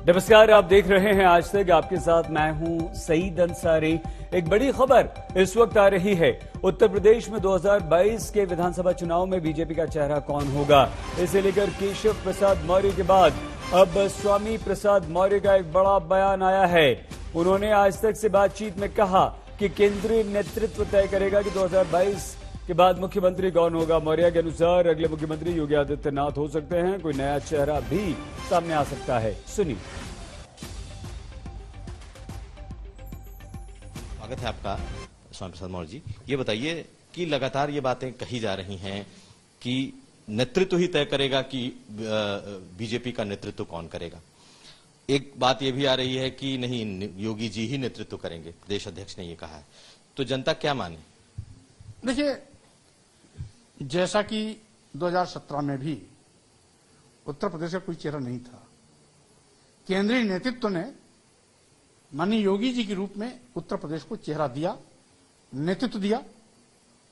नमस्कार, आप देख रहे हैं आज तक। आपके साथ मैं हूं सईद अंसारी। एक बड़ी खबर इस वक्त आ रही है। उत्तर प्रदेश में 2022 के विधानसभा चुनाव में बीजेपी का चेहरा कौन होगा, इसे लेकर केशव प्रसाद मौर्य के बाद अब स्वामी प्रसाद मौर्य का एक बड़ा बयान आया है। उन्होंने आज तक से बातचीत में कहा कि केंद्रीय नेतृत्व तय करेगा कि 2022 के बाद मुख्यमंत्री कौन होगा। मौर्य के अनुसार अगले मुख्यमंत्री योगी आदित्यनाथ हो सकते हैं, कोई नया चेहरा भी सामने आ सकता है। सुनिए। स्वागत है आपका स्वामी प्रसाद मौर्य जी। ये बताइए कि लगातार ये बातें कही जा रही हैं कि नेतृत्व ही तय करेगा कि बीजेपी का नेतृत्व कौन करेगा। एक बात ये भी आ रही है कि नहीं, योगी जी ही नेतृत्व करेंगे, प्रदेश अध्यक्ष ने ये कहा है। तो जनता क्या माने? देखिए, जैसा कि 2017 में भी उत्तर प्रदेश का कोई चेहरा नहीं था, केंद्रीय नेतृत्व ने माननीय योगी जी के रूप में उत्तर प्रदेश को चेहरा दिया, नेतृत्व दिया,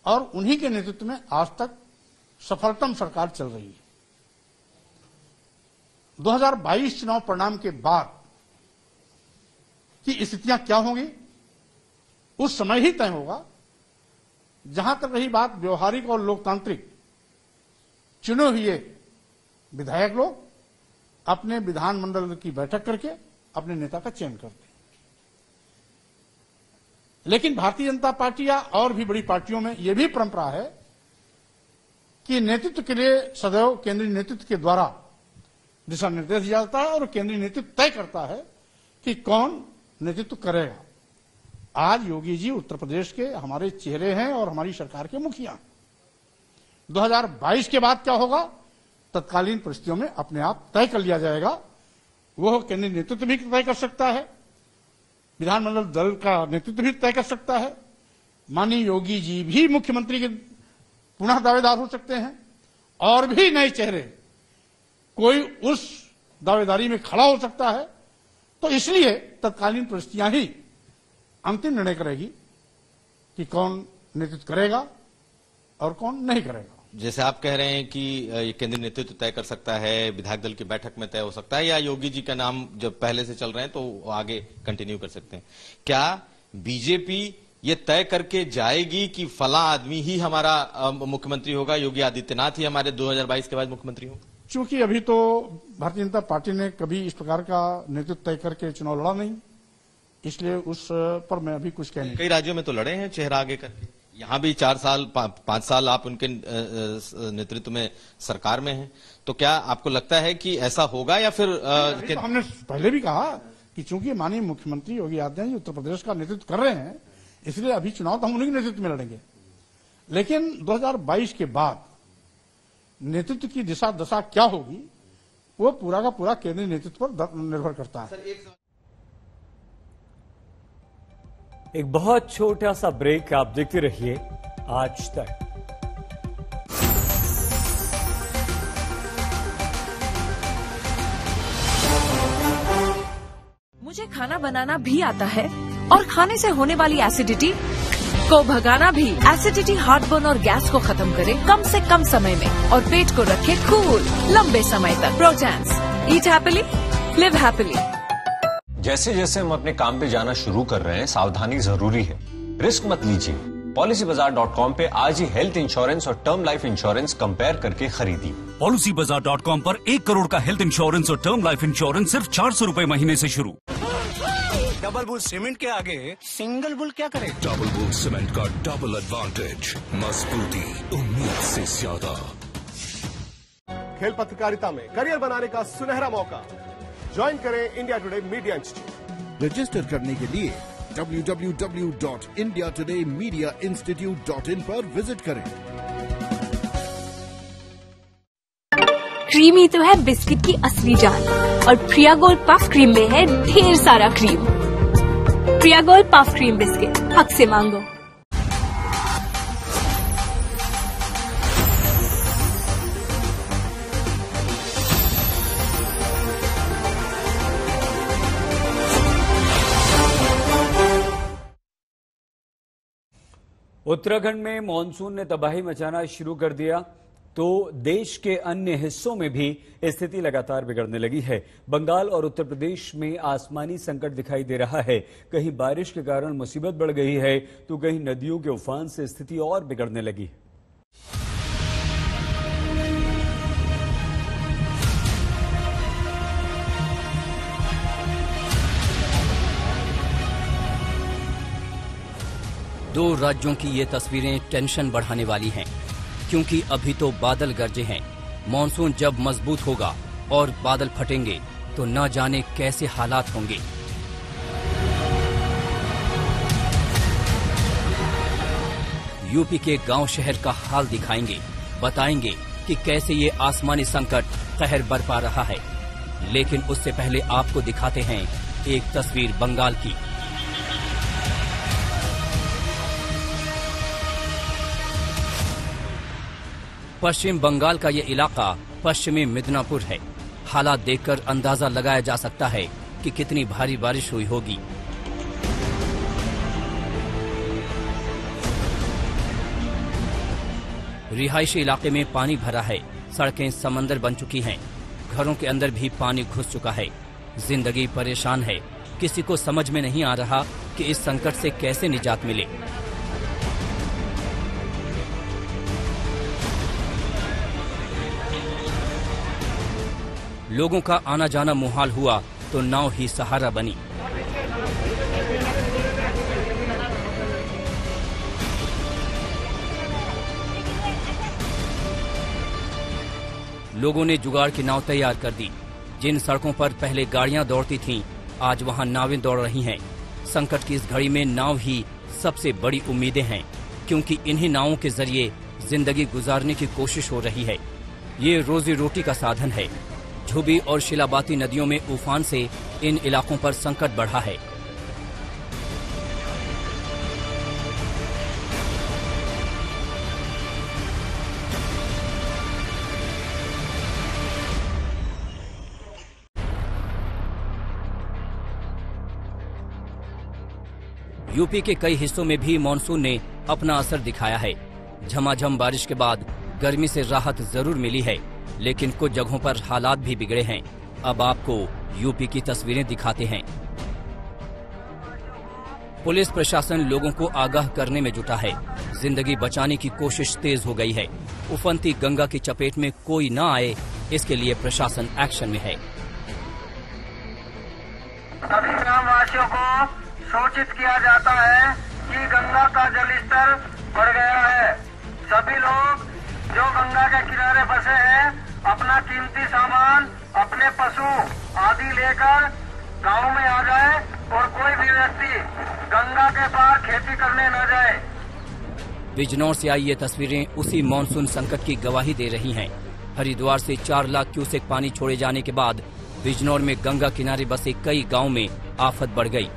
और उन्हीं के नेतृत्व में आज तक सफलतम सरकार चल रही है। 2022 चुनाव परिणाम के बाद की स्थितियां क्या होंगी उस समय ही तय होगा। जहां तक रही बात व्यवहारिक और लोकतांत्रिक, चुने हुए विधायक लोग अपने विधानमंडल की बैठक करके अपने नेता का चयन करते हैं। लेकिन भारतीय जनता पार्टी या और भी बड़ी पार्टियों में यह भी परंपरा है कि नेतृत्व के लिए सदैव केंद्रीय नेतृत्व के द्वारा दिशा निर्देश दिया जाता है और केंद्रीय नेतृत्व तय करता है कि कौन नेतृत्व करेगा। आज योगी जी उत्तर प्रदेश के हमारे चेहरे हैं और हमारी सरकार के मुखिया। 2022 के बाद क्या होगा तत्कालीन परिस्थितियों में अपने आप तय कर लिया जाएगा। वह केंद्रीय नेतृत्व भी तय कर सकता है, विधानमंडल दल का नेतृत्व भी तय कर सकता है। माननीय योगी जी भी मुख्यमंत्री के पुनः दावेदार हो सकते हैं और भी नए चेहरे कोई उस दावेदारी में खड़ा हो सकता है। तो इसलिए तत्कालीन परिस्थितियां ही अंतिम निर्णय करेगी कि कौन नेतृत्व करेगा और कौन नहीं करेगा। जैसे आप कह रहे हैं कि ये केंद्रीय नेतृत्व तय कर सकता है, विधायक दल की बैठक में तय हो सकता है, या योगी जी का नाम जब पहले से चल रहे हैं तो आगे कंटिन्यू कर सकते हैं। क्या बीजेपी ये तय करके जाएगी कि फला आदमी ही हमारा मुख्यमंत्री होगा, योगी आदित्यनाथ ही हमारे 2022 के बाद मुख्यमंत्री होगा? चूंकि अभी तो भारतीय जनता पार्टी ने कभी इस प्रकार का नेतृत्व तय करके चुनाव लड़ा नहीं, इसलिए उस पर मैं अभी कुछ कह नहीं। कई राज्यों में तो लड़े हैं चेहरा आगे करके, यहां भी 4 साल 5 साल आप उनके नेतृत्व में सरकार में हैं। तो क्या आपको लगता है कि ऐसा होगा या फिर तो हमने पहले भी कहा कि चूंकि माननीय मुख्यमंत्री योगी आदित्यनाथ जी उत्तर प्रदेश का नेतृत्व कर रहे हैं, इसलिए अभी चुनाव तो हम उन्हीं के नेतृत्व में लड़ेंगे। लेकिन 2022 के बाद नेतृत्व की दिशा दशा क्या होगी वो पूरा का पूरा केंद्रीय नेतृत्व पर निर्भर करता है। एक बहुत छोटा सा ब्रेक, आप देखते रहिए आज तक। मुझे खाना बनाना भी आता है और खाने से होने वाली एसिडिटी को भगाना भी। एसिडिटी, हार्टबर्न और गैस को खत्म करे कम से कम समय में और पेट को रखे कूल लंबे समय तक। प्रोटैंस, ईट हैप्पीली, लिव हैप्पीली। जैसे जैसे हम अपने काम पे जाना शुरू कर रहे हैं, सावधानी जरूरी है। रिस्क मत लीजिए। PolicyBazaar.com पे आज ही हेल्थ इंश्योरेंस और टर्म लाइफ इंश्योरेंस कंपेयर करके खरीदिए। PolicyBazaar.com पर 1 करोड़ का हेल्थ इंश्योरेंस और टर्म लाइफ इंश्योरेंस सिर्फ 400 रुपए महीने से शुरू। डबल बुल सीमेंट के आगे सिंगल बुल क्या करे? डबल बुल सीमेंट का डबल एडवांटेज, मजबूती उम्मीद से ज्यादा। खेल पत्रकारिता में करियर बनाने का सुनहरा मौका। ज्वाइन करें India today media institute. Register करने के लिए www.indiatodayMediaInstitute.in पर विजिट करें। क्रीमी तो है बिस्किट की असली जान, और प्रिया गोल्ड पफ क्रीम में है ढेर सारा क्रीम। प्रिया गोल्ड पफ क्रीम बिस्किट, हक से मांगो। उत्तराखंड में मॉनसून ने तबाही मचाना शुरू कर दिया। तो देश के अन्य हिस्सों में भी स्थिति लगातार बिगड़ने लगी है। बंगाल और उत्तर प्रदेश में आसमानी संकट दिखाई दे रहा है। कहीं बारिश के कारण मुसीबत बढ़ गई है तो कहीं नदियों के उफान से स्थिति और बिगड़ने लगी है। दो राज्यों की ये तस्वीरें टेंशन बढ़ाने वाली हैं, क्योंकि अभी तो बादल गरजे हैं। मॉनसून जब मजबूत होगा और बादल फटेंगे तो न जाने कैसे हालात होंगे। यूपी के गांव शहर का हाल दिखाएंगे, बताएंगे कि कैसे ये आसमानी संकट कहर बरपा रहा है। लेकिन उससे पहले आपको दिखाते हैं एक तस्वीर बंगाल की। पश्चिम बंगाल का ये इलाका पश्चिमी मिदनापुर है। हालात देखकर अंदाजा लगाया जा सकता है कि कितनी भारी बारिश हुई होगी। रिहायशी इलाके में पानी भरा है, सड़कें समंदर बन चुकी हैं, घरों के अंदर भी पानी घुस चुका है। जिंदगी परेशान है, किसी को समझ में नहीं आ रहा कि इस संकट से कैसे निजात मिले। लोगों का आना जाना मुहाल हुआ तो नाव ही सहारा बनी। लोगों ने जुगाड़ की नाव तैयार कर दी। जिन सड़कों पर पहले गाड़ियां दौड़ती थीं, आज वहां नावें दौड़ रही हैं। संकट की इस घड़ी में नाव ही सबसे बड़ी उम्मीदें हैं, क्योंकि इन्हीं नावों के जरिए जिंदगी गुजारने की कोशिश हो रही है। ये रोजी रोटी का साधन है। झुबी और शिलाबाती नदियों में उफान से इन इलाकों पर संकट बढ़ा है। यूपी के कई हिस्सों में भी मानसून ने अपना असर दिखाया है। झमाझम बारिश के बाद गर्मी से राहत जरूर मिली है, लेकिन कुछ जगहों पर हालात भी बिगड़े हैं। अब आपको यूपी की तस्वीरें दिखाते हैं। पुलिस प्रशासन लोगों को आगाह करने में जुटा है। जिंदगी बचाने की कोशिश तेज हो गई है। उफनती गंगा की चपेट में कोई न आए, इसके लिए प्रशासन एक्शन में है। सभी ग्रामवासियों को सूचित किया जाता है कि गंगा का जलस्तर बढ़ गया है। सभी लोग जो गंगा के किनारे बसे हैं, अपना कीमती सामान, अपने पशु आदि लेकर गांव में आ जाए और कोई भी व्यक्ति गंगा के पार खेती करने न जाए। बिजनौर से आई ये तस्वीरें उसी मानसून संकट की गवाही दे रही हैं। हरिद्वार से 4 लाख क्यूसेक पानी छोड़े जाने के बाद बिजनौर में गंगा किनारे बसे कई गांव में आफत बढ़ गई।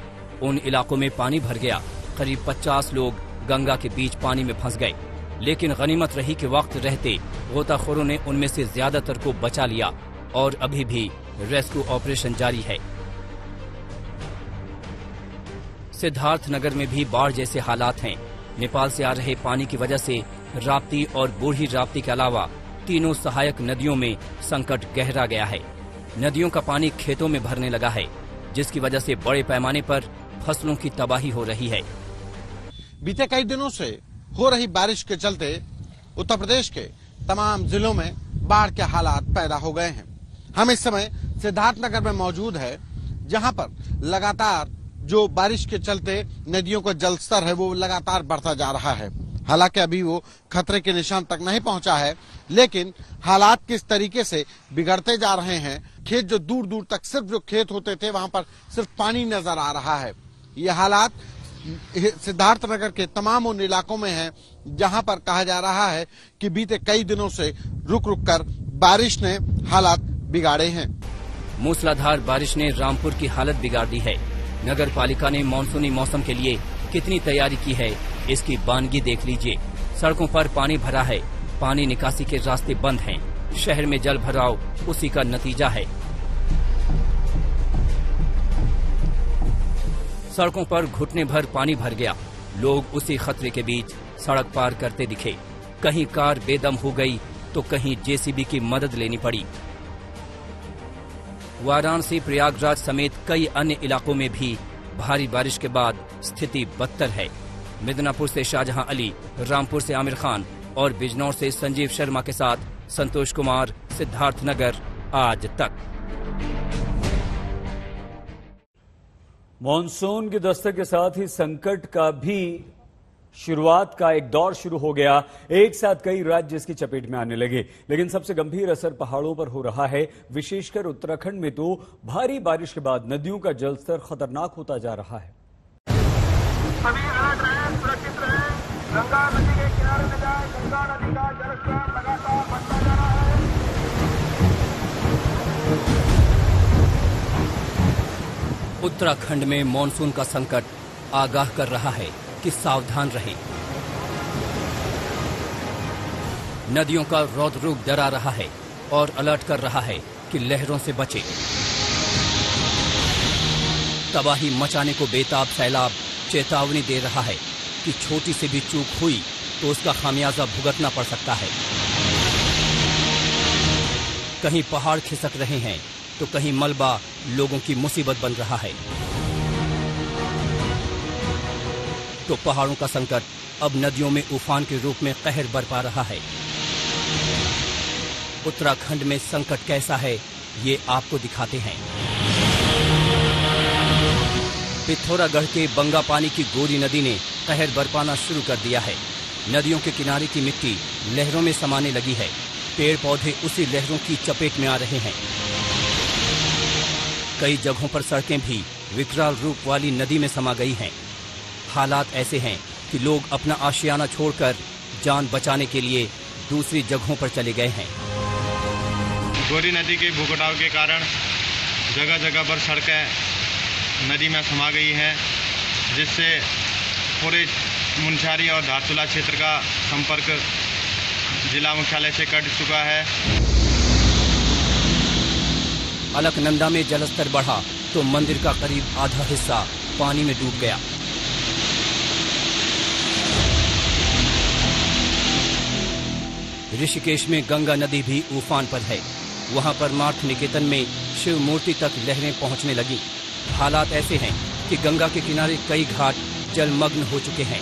उन इलाकों में पानी भर गया। करीब 50 लोग गंगा के बीच पानी में फंस गए, लेकिन गनीमत रही कि वक्त रहते गोताखोरों ने उनमें से ज्यादातर को बचा लिया और अभी भी रेस्क्यू ऑपरेशन जारी है। सिद्धार्थनगर में भी बाढ़ जैसे हालात हैं। नेपाल से आ रहे पानी की वजह से राप्ती और बूढ़ी राप्ती के अलावा तीनों सहायक नदियों में संकट गहरा गया है। नदियों का पानी खेतों में भरने लगा है, जिसकी वजह से बड़े पैमाने पर फसलों की तबाही हो रही है। बीते कई दिनों से हो रही बारिश के चलते उत्तर प्रदेश के तमाम जिलों में बाढ़ के हालात पैदा हो गए हैं। हम इस समय सिद्धार्थनगर में मौजूद है, जहां पर लगातार जो बारिश के चलते नदियों का जलस्तर है वो लगातार बढ़ता जा रहा है। हालांकि अभी वो खतरे के निशान तक नहीं पहुंचा है, लेकिन हालात किस तरीके से बिगड़ते जा रहे हैं। खेत जो दूर दूर तक सिर्फ जो खेत होते थे वहां पर सिर्फ पानी नजर आ रहा है। ये हालात सिद्धार्थनगर के तमाम उन इलाकों में हैं जहां पर कहा जा रहा है कि बीते कई दिनों से रुक रुक कर बारिश ने हालात बिगाड़े हैं। मूसलाधार बारिश ने रामपुर की हालत बिगाड़ दी है। नगर पालिका ने मानसूनी मौसम के लिए कितनी तैयारी की है, इसकी बानगी देख लीजिए। सड़कों पर पानी भरा है, पानी निकासी के रास्ते बंद हैं। शहर में जल भराव उसी का नतीजा है। सड़कों पर घुटने भर पानी भर गया। लोग उसी खतरे के बीच सड़क पार करते दिखे। कहीं कार बेदम हो गई तो कहीं जेसीबी की मदद लेनी पड़ी। वाराणसी, प्रयागराज समेत कई अन्य इलाकों में भी भारी बारिश के बाद स्थिति बदतर है। मिदनापुर से शाहजहां अली, रामपुर से आमिर खान और बिजनौर से संजीव शर्मा के साथ संतोष कुमार, सिद्धार्थनगर, आज तक। मॉनसून की दस्तक के साथ ही संकट का भी शुरुआत का एक दौर शुरू हो गया। एक साथ कई राज्य इसकी चपेट में आने लगे, लेकिन सबसे गंभीर असर पहाड़ों पर हो रहा है। विशेषकर उत्तराखंड में तो भारी बारिश के बाद नदियों का जलस्तर खतरनाक होता जा रहा है। सभी अलर्ट रहें, सुरक्षित रहें, गंगा नदी के किनारे में जाए। गंगा नदी का जलस्तर लगातार बढ़ता जा रहा है। उत्तराखंड में मॉनसून का संकट आगाह कर रहा है कि सावधान रहें। नदियों का रौद्र रूप डरा रहा है और अलर्ट कर रहा है कि लहरों से बचें। तबाही मचाने को बेताब सैलाब चेतावनी दे रहा है कि छोटी सी भी चूक हुई तो उसका खामियाजा भुगतना पड़ सकता है। कहीं पहाड़ खिसक रहे हैं तो कहीं मलबा लोगों की मुसीबत बन रहा है। तो पहाड़ों का संकट अब नदियों में उफान के रूप में कहर बरपा रहा है। उत्तराखंड में संकट कैसा है, ये आपको दिखाते हैं। पिथौरागढ़ के बंगापानी की गोरी नदी ने कहर बरपाना शुरू कर दिया है। नदियों के किनारे की मिट्टी लहरों में समाने लगी है। पेड़ पौधे उसी लहरों की चपेट में आ रहे हैं। कई जगहों पर सड़कें भी विकराल रूप वाली नदी में समा गई हैं। हालात ऐसे हैं कि लोग अपना आशियाना छोड़कर जान बचाने के लिए दूसरी जगहों पर चले गए हैं। गोरी नदी के भूकटाव के कारण जगह जगह पर सड़कें नदी में समा गई हैं, जिससे पूरे मुनस्यारी और धारचूला क्षेत्र का संपर्क जिला मुख्यालय से कट चुका है। अलकनंदा में जलस्तर बढ़ा तो मंदिर का करीब आधा हिस्सा पानी में डूब गया। ऋषिकेश में गंगा नदी भी उफान पर है। वहां परमार्थ निकेतन में शिव मूर्ति तक लहरें पहुंचने लगी। हालात ऐसे हैं कि गंगा के किनारे कई घाट जलमग्न हो चुके हैं।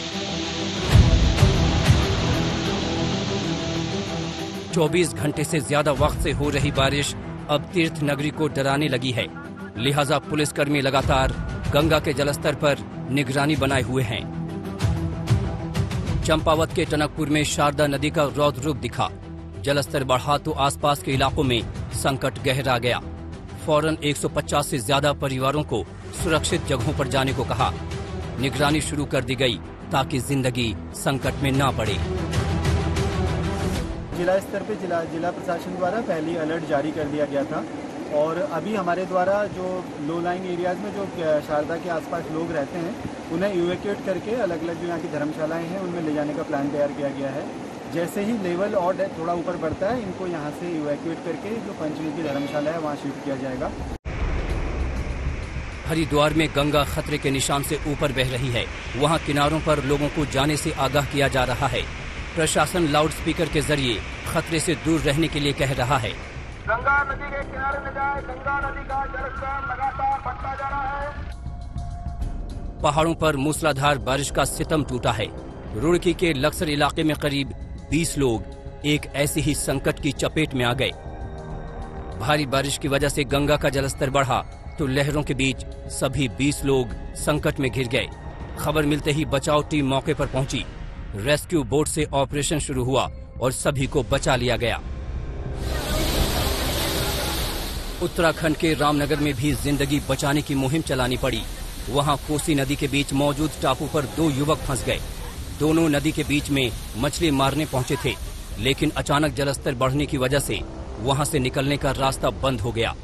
24 घंटे से ज्यादा वक्त से हो रही बारिश अब तीर्थ नगरी को डराने लगी है। लिहाजा पुलिसकर्मी लगातार गंगा के जलस्तर पर निगरानी बनाए हुए हैं। चंपावत के टनकपुर में शारदा नदी का रौद्र रूप दिखा। जलस्तर बढ़ा तो आसपास के इलाकों में संकट गहरा गया। फौरन 150 से ज्यादा परिवारों को सुरक्षित जगहों पर जाने को कहा। निगरानी शुरू कर दी गई ताकि जिंदगी संकट में ना पड़े। जिला स्तर पे जिला प्रशासन द्वारा पहले अलर्ट जारी कर दिया गया था और अभी हमारे द्वारा जो लो लाइन एरियाज में जो शारदा के आसपास लोग रहते हैं उन्हें इवैक्यूएट करके अलग अलग जो यहाँ की धर्मशालाएं हैं उनमें ले जाने का प्लान तैयार किया गया है। जैसे ही लेवल और थोड़ा ऊपर बढ़ता है इनको यहाँ से इवैक्यूएट करके जो पंचमी की धर्मशाला है वहाँ शिफ्ट किया जाएगा। हरिद्वार में गंगा खतरे के निशान से ऊपर बह रही है। वहाँ किनारों पर लोगों को जाने से आगाह किया जा रहा है। प्रशासन लाउड स्पीकर के जरिए खतरे से दूर रहने के लिए कह रहा है। गंगा नदी के किनारे में जाए। गंगा नदी का जलस्तर लगातार बढ़ता जा रहा है। पहाड़ों पर मूसलाधार बारिश का सितम टूटा है। रुड़की के लक्सर इलाके में करीब 20 लोग एक ऐसी ही संकट की चपेट में आ गए। भारी बारिश की वजह से गंगा का जलस्तर बढ़ा तो लहरों के बीच सभी 20 लोग संकट में घिर गए। खबर मिलते ही बचाव टीम मौके पर पहुंची। रेस्क्यू बोट से ऑपरेशन शुरू हुआ और सभी को बचा लिया गया। उत्तराखंड के रामनगर में भी जिंदगी बचाने की मुहिम चलानी पड़ी। वहां कोसी नदी के बीच मौजूद टापू पर 2 युवक फंस गए। दोनों नदी के बीच में मछली मारने पहुंचे थे, लेकिन अचानक जलस्तर बढ़ने की वजह से वहां से निकलने का रास्ता बंद हो गया।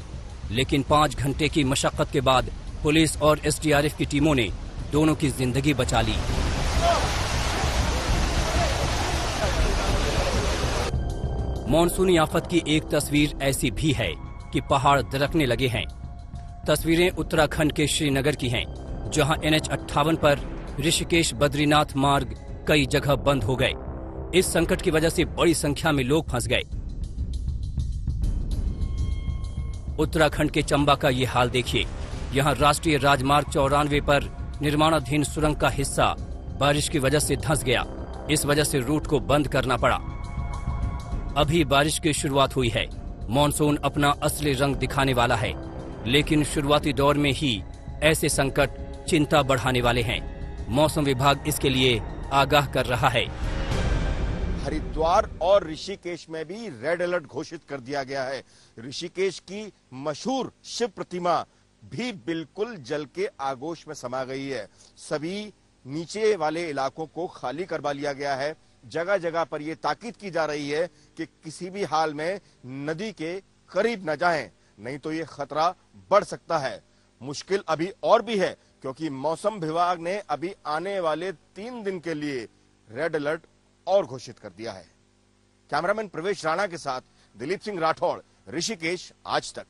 लेकिन 5 घंटे की मशक्कत के बाद पुलिस और एसडीआरएफ की टीमों ने दोनों की जिंदगी बचा ली। मॉनसूनी आफत की एक तस्वीर ऐसी भी है कि पहाड़ दरकने लगे हैं। तस्वीरें उत्तराखंड के श्रीनगर की हैं, जहां NH58 पर ऋषिकेश बद्रीनाथ मार्ग कई जगह बंद हो गए। इस संकट की वजह से बड़ी संख्या में लोग फंस गए। उत्तराखंड के चंबा का ये हाल देखिए। यहाँ राष्ट्रीय राजमार्ग 94 पर निर्माणाधीन सुरंग का हिस्सा बारिश की वजह से धंस गया। इस वजह से रूट को बंद करना पड़ा। अभी बारिश की शुरुआत हुई है। मॉनसून अपना असली रंग दिखाने वाला है, लेकिन शुरुआती दौर में ही ऐसे संकट चिंता बढ़ाने वाले हैं। मौसम विभाग इसके लिए आगाह कर रहा है। हरिद्वार और ऋषिकेश में भी रेड अलर्ट घोषित कर दिया गया है। ऋषिकेश की मशहूर शिव प्रतिमा भी बिल्कुल जल के आगोश में समा गई है। सभी नीचे वाले इलाकों को खाली करवा लिया गया है। जगह जगह पर यह ताकीद की जा रही है कि किसी भी हाल में नदी के करीब न जाएं, नहीं तो ये खतरा बढ़ सकता है। मुश्किल अभी और भी है, क्योंकि मौसम विभाग ने अभी आने वाले 3 दिन के लिए रेड अलर्ट और घोषित कर दिया है। कैमरामैन प्रवेश राणा के साथ दिलीप सिंह राठौड़, ऋषिकेश, आज तक।